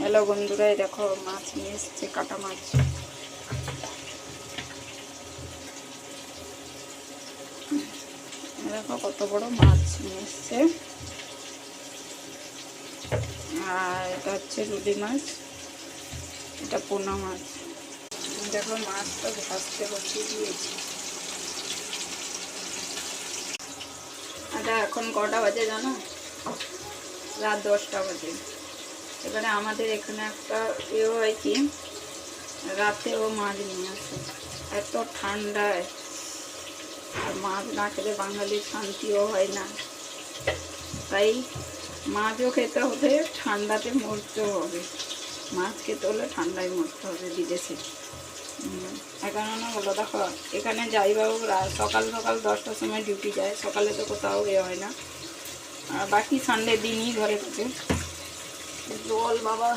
Hello বন্ধুরা, দেখো মাছ নিয়ে এসছে, কাটা মাছ। দেখো কত বড় মাছ নিয়ে এসছে। আর এটা হচ্ছে রুলি মাছ, এটা পোনা মাছ। দেখো মাছটা ভাজতে বসিয়ে দিয়েছি। এটা এখন কটা বাজে জানো? রাত 10টা বাজে। এবারে আমাদের এখানে একটা হয় কি, রাতেও মাছ নিয়ে আসে। এত ঠান্ডায় আর মাছ না খেলে বাঙালির শান্তিও হয় না। তাই মাছও খেতে হবে, ঠান্ডাতে মরতেও হবে। মাছ খেতে হলে ঠান্ডায় মরতে হবে বিদেশে। এখন হলো দেখো, এখানে যাই বাবু সকাল সকাল 10টার সময় ডিউটি যায়। সকালে তো কোথাও হয় না, আর বাকি সানডে দিনই ঘরে থাকে। জল বাবা।